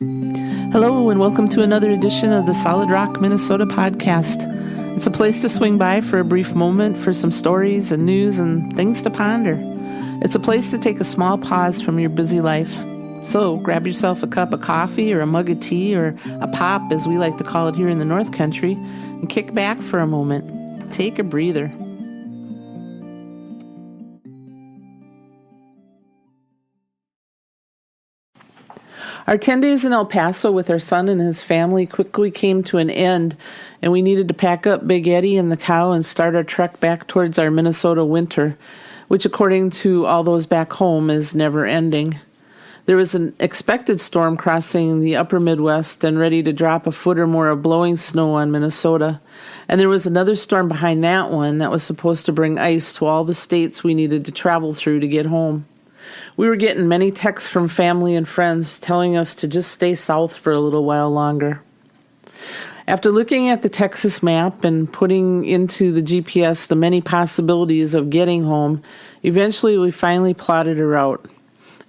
Hello, and welcome to another edition of the Solid Rock, Minnesota podcast. It's a place to swing by for a brief moment for some stories and news and things to ponder. It's a place to take a small pause from your busy life. So grab yourself a cup of coffee or a mug of tea or a pop, as we like to call it here in the North Country, and kick back for a moment. Take a breather. Our 10 days in El Paso with our son and his family quickly came to an end, and we needed to pack up Big Eddie and the cow and start our trek back towards our Minnesota winter, which, according to all those back home, is never ending. There was an expected storm crossing the upper Midwest and ready to drop a foot or more of blowing snow on Minnesota. And there was another storm behind that one that was supposed to bring ice to all the states we needed to travel through to get home. We were getting many texts from family and friends telling us to just stay south for a little while longer. After looking at the Texas map and putting into the GPS the many possibilities of getting home, eventually we finally plotted a route.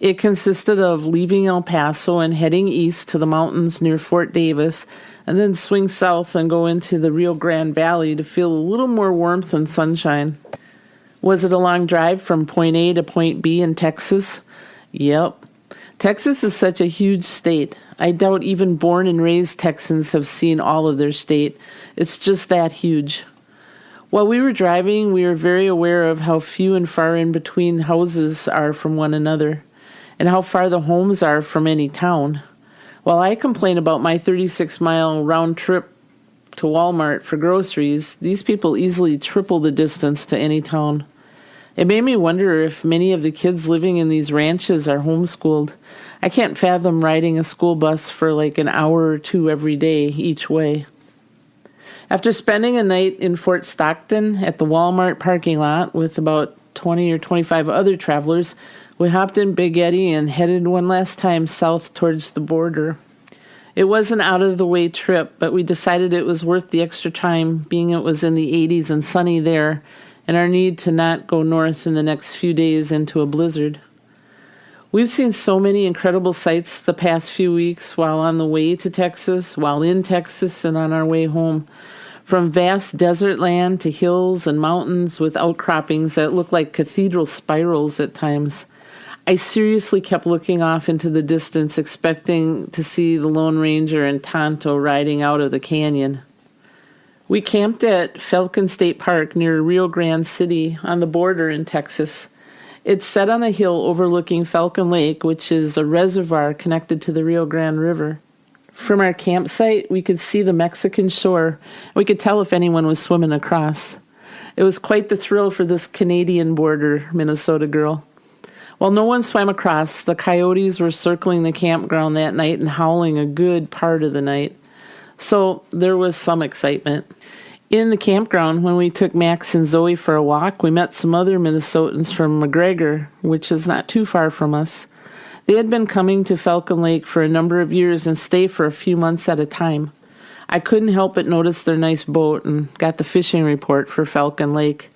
It consisted of leaving El Paso and heading east to the mountains near Fort Davis, and then swing south and go into the Rio Grande Valley to feel a little more warmth and sunshine. Was it a long drive from point A to point B in Texas? Yep. Texas is such a huge state. I doubt even born and raised Texans have seen all of their state. It's just that huge. While we were driving, we were very aware of how few and far in between houses are from one another, and how far the homes are from any town. While I complain about my 36-mile round trip to Walmart for groceries, these people easily triple the distance to any town. It made me wonder if many of the kids living in these ranches are homeschooled. I can't fathom riding a school bus for like an hour or two every day each way. After spending a night in Fort Stockton at the Walmart parking lot with about 20 or 25 other travelers, we hopped in Big Eddie and headed one last time south towards the border. It was an out-of-the-way trip, but we decided it was worth the extra time, being it was in the 80s and sunny there, and our need to not go north in the next few days into a blizzard. We've seen so many incredible sights the past few weeks while on the way to Texas, while in Texas, and on our way home. From vast desert land to hills and mountains with outcroppings that look like cathedral spirals at times. I seriously kept looking off into the distance, expecting to see the Lone Ranger and Tonto riding out of the canyon. We camped at Falcon State Park near Rio Grande City on the border in Texas. It's set on a hill overlooking Falcon Lake, which is a reservoir connected to the Rio Grande River. From our campsite, we could see the Mexican shore. We could tell if anyone was swimming across. It was quite the thrill for this Canadian border Minnesota girl. While no one swam across, the coyotes were circling the campground that night and howling a good part of the night. So there was some excitement. In the campground, when we took Max and Zoe for a walk, we met some other Minnesotans from McGregor, which is not too far from us. They had been coming to Falcon Lake for a number of years and stay for a few months at a time. I couldn't help but notice their nice boat and got the fishing report for Falcon Lake.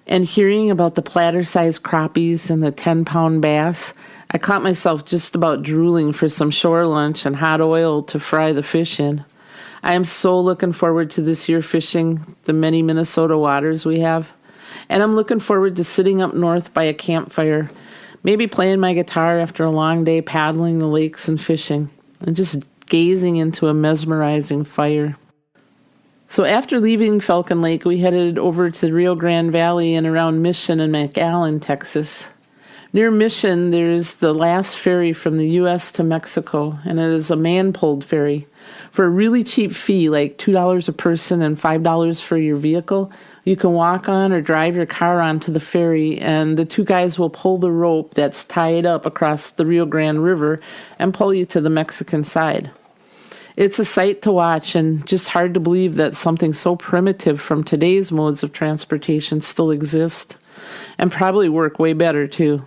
And hearing about the platter-sized crappies and the 10-pound bass, I caught myself just about drooling for some shore lunch and hot oil to fry the fish in. I am so looking forward to this year fishing the many Minnesota waters we have. And I'm looking forward to sitting up north by a campfire, maybe playing my guitar after a long day paddling the lakes and fishing, and just gazing into a mesmerizing fire. So after leaving Falcon Lake, we headed over to the Rio Grande Valley and around Mission and McAllen, Texas. Near Mission, there is the last ferry from the U.S. to Mexico, and it is a man-pulled ferry. For a really cheap fee, like $2 a person and $5 for your vehicle, you can walk on or drive your car onto the ferry, and the two guys will pull the rope that's tied up across the Rio Grande River and pull you to the Mexican side. It's a sight to watch, and just hard to believe that something so primitive from today's modes of transportation still exist, and probably work way better too.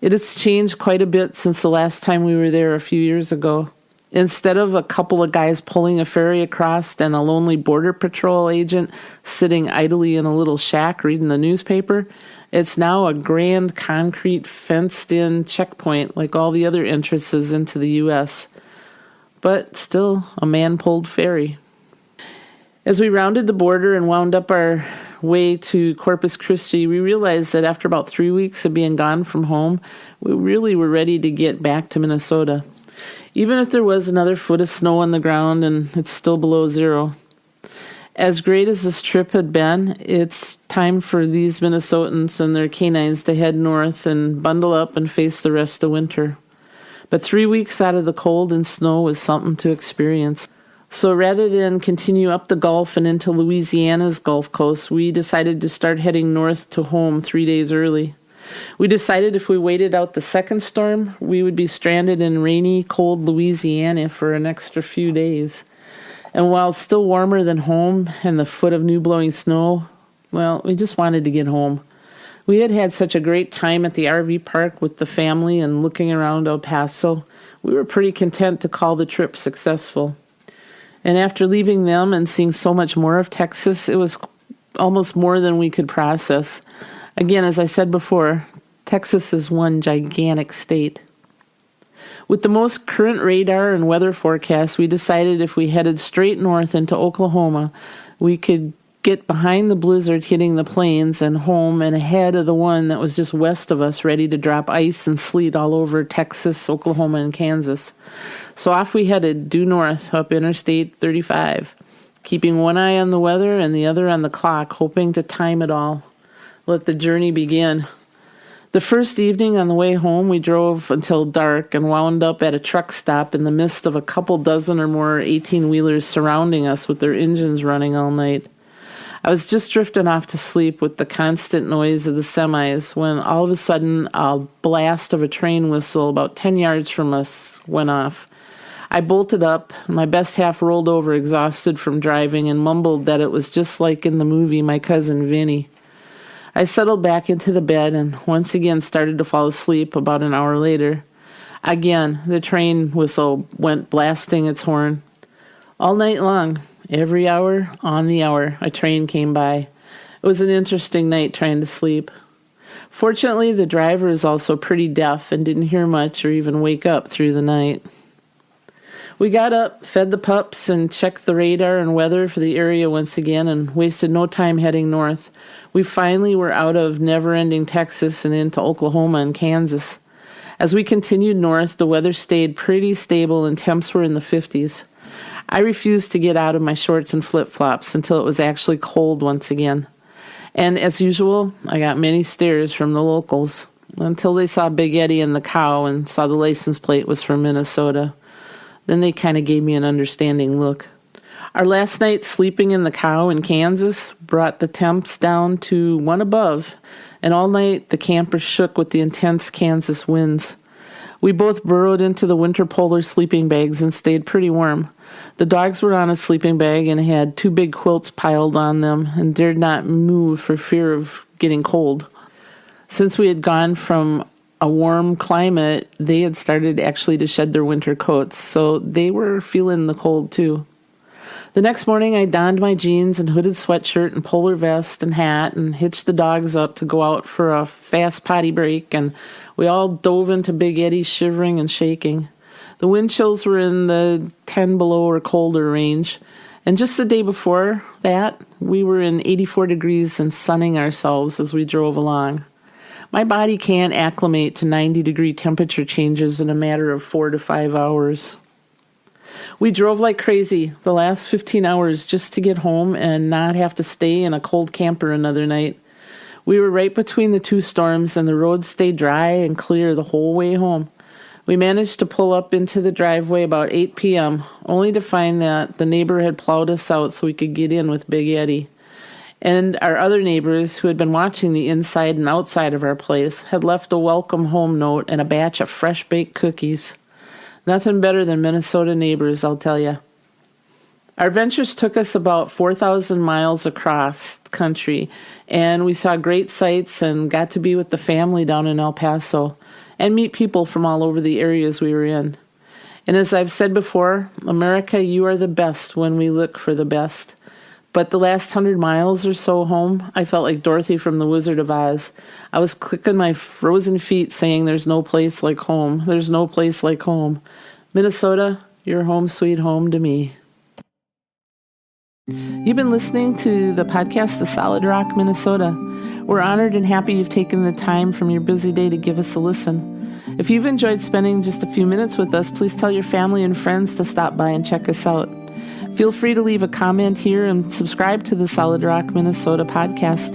It has changed quite a bit since the last time we were there a few years ago. Instead of a couple of guys pulling a ferry across and a lonely border patrol agent sitting idly in a little shack reading the newspaper, It's now a grand concrete fenced-in checkpoint like all the other entrances into the U.S., but still a man-pulled ferry. As we rounded the border and wound up our way to Corpus Christi, we realized that after about 3 weeks of being gone from home, we really were ready to get back to Minnesota. Even if there was another foot of snow on the ground and it's still below zero. As great as this trip had been, it's time for these Minnesotans and their canines to head north and bundle up and face the rest of winter. But 3 weeks out of the cold and snow was something to experience. So rather than continue up the Gulf and into Louisiana's Gulf Coast, we decided to start heading north to home 3 days early. We decided if we waited out the second storm, we would be stranded in rainy, cold Louisiana for an extra few days. And while it's still warmer than home and the foot of new blowing snow, well, we just wanted to get home. We had had such a great time at the RV park with the family and looking around El Paso. We were pretty content to call the trip successful. And after leaving them and seeing so much more of Texas, it was almost more than we could process. Again, as I said before, Texas is one gigantic state. With the most current radar and weather forecasts, we decided if we headed straight north into Oklahoma, we could get behind the blizzard hitting the plains and home and ahead of the one that was just west of us, ready to drop ice and sleet all over Texas, Oklahoma, and Kansas. So off we headed due north up Interstate 35, keeping one eye on the weather and the other on the clock, hoping to time it all. Let the journey begin. The first evening on the way home, we drove until dark and wound up at a truck stop in the midst of a couple dozen or more 18-wheelers surrounding us with their engines running all night. I was just drifting off to sleep with the constant noise of the semis when all of a sudden a blast of a train whistle about 10 yards from us went off. I bolted up, my best half rolled over exhausted from driving and mumbled that it was just like in the movie My Cousin Vinny. I settled back into the bed and once again started to fall asleep about an hour later. Again, the train whistle went blasting its horn. All night long, every hour on the hour, a train came by. It was an interesting night trying to sleep. Fortunately, the driver is also pretty deaf and didn't hear much or even wake up through the night. We got up, fed the pups, and checked the radar and weather for the area once again and wasted no time heading north. We finally were out of never-ending Texas and into Oklahoma and Kansas. As we continued north, the weather stayed pretty stable and temps were in the 50s. I refused to get out of my shorts and flip-flops until it was actually cold once again. And as usual, I got many stares from the locals until they saw Big Eddie and the cow and saw the license plate was from Minnesota. Then they kind of gave me an understanding look. Our last night sleeping in the cow in Kansas brought the temps down to 1 above, and all night the campers shook with the intense Kansas winds. We both burrowed into the winter polar sleeping bags and stayed pretty warm. The dogs were on a sleeping bag and had 2 big quilts piled on them and dared not move for fear of getting cold. Since we had gone from a warm climate, they had started actually to shed their winter coats, so they were feeling the cold too. The next morning, I donned my jeans and hooded sweatshirt and polar vest and hat and hitched the dogs up to go out for a fast potty break, and we all dove into Big Eddie shivering and shaking. The wind chills were in the 10 below or colder range, and just the day before that, we were in 84 degrees and sunning ourselves as we drove along. My body can't acclimate to 90-degree temperature changes in a matter of 4 to 5 hours. We drove like crazy the last 15 hours just to get home and not have to stay in a cold camper another night. We were right between the 2 storms and the roads stayed dry and clear the whole way home. We managed to pull up into the driveway about 8 p.m., only to find that the neighbor had plowed us out so we could get in with Big Eddie. And our other neighbors, who had been watching the inside and outside of our place, had left a welcome home note and a batch of fresh-baked cookies. Nothing better than Minnesota neighbors, I'll tell you. Our ventures took us about 4,000 miles across country, and we saw great sights and got to be with the family down in El Paso and meet people from all over the areas we were in. And as I've said before, America, you are the best when we look for the best. But the last 100 miles or so home, I felt like Dorothy from The Wizard of Oz. I was clicking my frozen feet saying, there's no place like home. There's no place like home. Minnesota, you're home sweet home to me. You've been listening to the podcast, The Solid Rock, Minnesota. We're honored and happy you've taken the time from your busy day to give us a listen. If you've enjoyed spending just a few minutes with us, please tell your family and friends to stop by and check us out. Feel free to leave a comment here and subscribe to the Solid Rock, Minnesota podcast.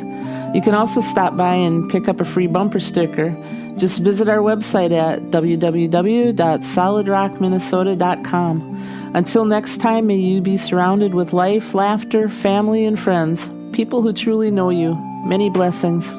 You can also stop by and pick up a free bumper sticker. Just visit our website at www.solidrockminnesota.com. Until next time, may you be surrounded with life, laughter, family, and friends, people who truly know you. Many blessings.